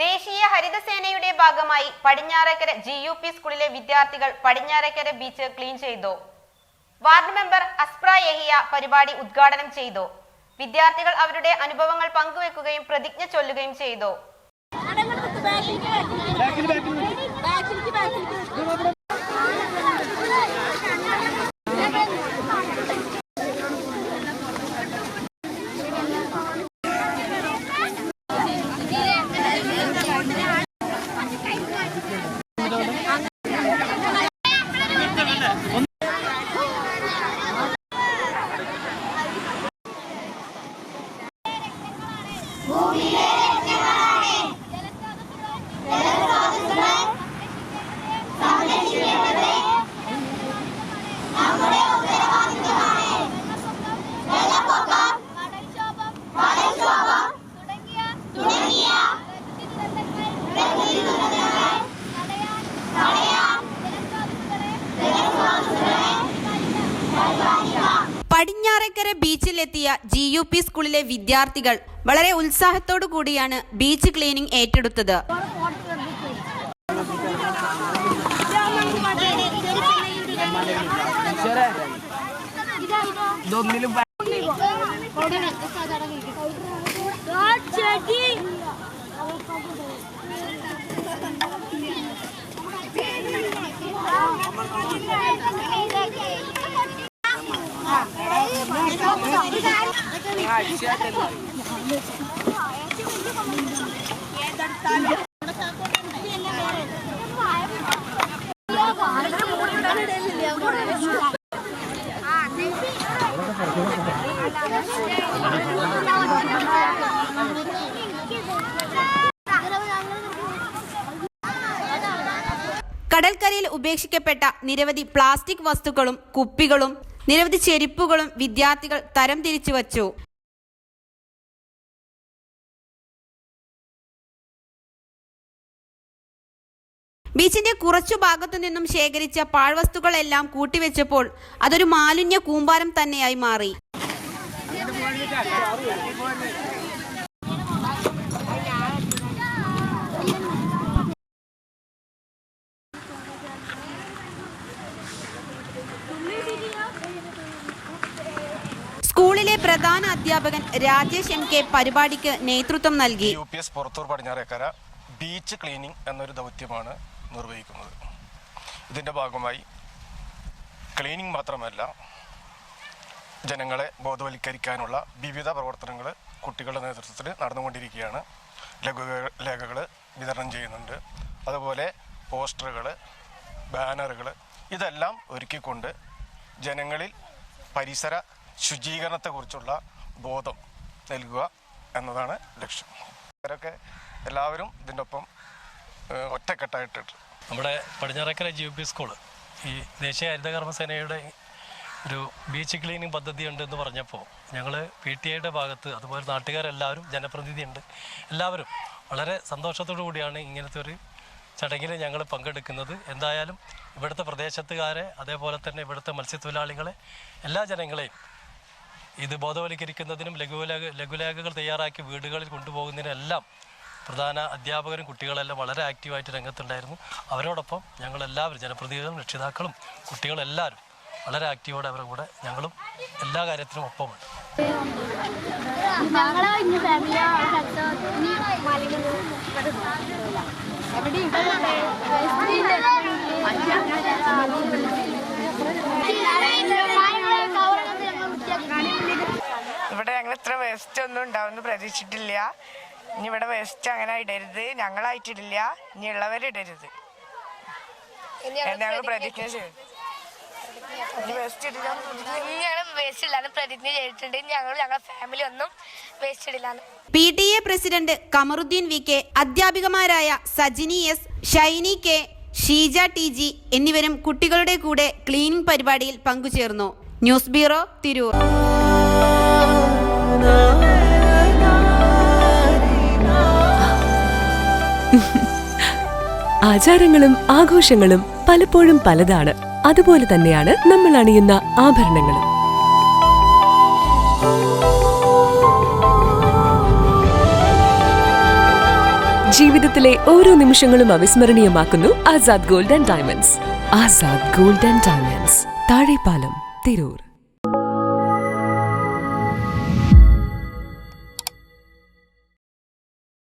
ദേശീയ ഹരിതസേനയുടെ ഭാഗമായി പടിഞ്ഞാറേക്കര GUP സ്കൂളിലെ വിദ്യാർത്ഥികൾ പടിഞ്ഞാറേക്കര ബീച്ച് ക്ലീൻ ചെയ്തു. വാർഡ് മെമ്പർ അസ്പ്ര യഹിയ പരിപാടി ഉദ്ഘാടനം ചെയ്തു. വിദ്യാർത്ഥികൾ അവരുടെ അനുഭവങ്ങൾ പങ്കുവെക്കുകയും പ്രതിജ്ഞ ചൊല്ലുകയും ചെയ്തു. പടിഞ്ഞാറേക്കര ബീച്ചിലെത്തിയ GUP സ്കൂളിലെ വിദ്യാർത്ഥികൾ വളരെ ഉത്സാഹത്തോടു കൂടിയാണ് ബീച്ച് ക്ലീനിംഗ് ഏറ്റെടുത്തത്. കടൽക്കരയിൽ ഉപേക്ഷിക്കപ്പെട്ട നിരവധി പ്ലാസ്റ്റിക് വസ്തുക്കളും കുപ്പികളും നിരവധി ചെരുപ്പുകളും വിദ്യാർത്ഥികൾ തരം തിരിച്ചു വച്ചു. ബീച്ചിന്റെ കുറച്ചു ഭാഗത്തു നിന്നും ശേഖരിച്ച പാഴ്വസ്തുക്കളെല്ലാം കൂട്ടിവെച്ചപ്പോൾ അതൊരു മാലിന്യ കൂമ്പാരം തന്നെയായി മാറി. സ്കൂളിലെ പ്രധാന അധ്യാപകൻ രാജേഷ് MK പരിപാടിക്ക് നേതൃത്വം നൽകി. UPS പുറത്തൂർ പടിഞ്ഞാറേക്കര ബീച്ച് ക്ലീനിംഗ് എന്നൊരു ദൗത്യമാണ് നിർവഹിക്കുന്നത്. ഇതിൻ്റെ ഭാഗമായി ക്ലീനിംഗ് മാത്രമല്ല, ജനങ്ങളെ ബോധവൽക്കരിക്കാനുള്ള വിവിധ പ്രവർത്തനങ്ങൾ കുട്ടികളുടെ നേതൃത്വത്തിൽ നടന്നുകൊണ്ടിരിക്കുകയാണ്. ലഘുലേഖകൾ വിതരണം ചെയ്യുന്നുണ്ട്. അതുപോലെ പോസ്റ്ററുകൾ, ബാനറുകൾ ഇതെല്ലാം ഒരുക്കിക്കൊണ്ട് ജനങ്ങളിൽ പരിസര ശുചീകരണത്തെക്കുറിച്ചുള്ള ബോധം നൽകുക എന്നതാണ് ലക്ഷ്യം. അവരൊക്കെ എല്ലാവരും ഇതിൻ്റെ ഒപ്പം ഒറ്റക്കെട്ടായിട്ട് നമ്മുടെ പടിഞ്ഞാറേക്കര GUP സ്കൂള് ഈ ദേശീയ ഹരിതകർമ്മസേനയുടെ ഒരു ബീച്ച് ക്ലീനിങ് പദ്ധതി ഉണ്ടെന്ന് പറഞ്ഞപ്പോൾ ഞങ്ങൾ PTA ഭാഗത്ത് അതുപോലെ നാട്ടുകാരെല്ലാവരും ജനപ്രതിനിധിയുണ്ട്, എല്ലാവരും വളരെ സന്തോഷത്തോടു കൂടിയാണ് ഇങ്ങനത്തെ ഒരു ചടങ്ങിൽ ഞങ്ങൾ പങ്കെടുക്കുന്നത്. എന്തായാലും ഇവിടുത്തെ പ്രദേശത്തുകാരെ അതേപോലെ തന്നെ ഇവിടുത്തെ മത്സ്യത്തൊഴിലാളികളെ എല്ലാ ജനങ്ങളെയും ഇത് ബോധവൽക്കരിക്കുന്നതിനും ലഘുലേഖകൾ തയ്യാറാക്കി വീടുകളിൽ കൊണ്ടുപോകുന്നതിനെല്ലാം പ്രധാന അധ്യാപകരും കുട്ടികളെല്ലാം വളരെ ആക്റ്റീവായിട്ട് രംഗത്തുണ്ടായിരുന്നു. അവരോടൊപ്പം ഞങ്ങളെല്ലാവരും ജനപ്രതിനിധികളും രക്ഷിതാക്കളും കുട്ടികളെല്ലാവരും വളരെ ആക്റ്റീവോടെ അവരുടെ കൂടെ ഞങ്ങളും എല്ലാ കാര്യത്തിനും ഒപ്പമുണ്ട്. ഇവിടെ ഞങ്ങൾ ഇത്ര വേസ്റ്റ് ഒന്നും ഉണ്ടാവുമെന്ന് പ്രതീക്ഷിച്ചിട്ടില്ല. ഇനി ഇവിടെ വേസ്റ്റ് അങ്ങനെ ഇടരുത്, ഞങ്ങളായിട്ടിടില്ല, ഇനി ഉള്ളവരിടരുത്. ഞങ്ങൾ പ്രതിജ്ഞ ചെയ്യും. വേസ്റ്റ് ഇല്ലാന്ന് പ്രതിജ്ഞ ചെയ്തിട്ടുണ്ട്. ഞങ്ങളുടെ ഫാമിലി ഒന്നും വേസ്റ്റ് ഇടില്ലാന്ന്. PTA പ്രസിഡന്റ് കമറുദ്ദീൻ VK, അധ്യാപികമാരായ Sajini S, Shiny K, Sheeja TG എന്നിവരും കുട്ടികളുടെ കൂടെ ക്ലീനിംഗ് പരിപാടിയിൽ പങ്കുചേർന്നു. News bureau, Tirur. ആചാരങ്ങളും ആഘോഷങ്ങളും പലപ്പോഴും പലതാണ്. അതുപോലെ തന്നെയാണ് നമ്മൾ അണിയുന്ന ആഭരണങ്ങളും. ജീവിതത്തിലെ ഓരോ നിമിഷങ്ങളും അവിസ്മരണീയമാക്കുന്നു Azad gold and diamonds. Azad gold and diamonds, Thazhepalam, Tirur.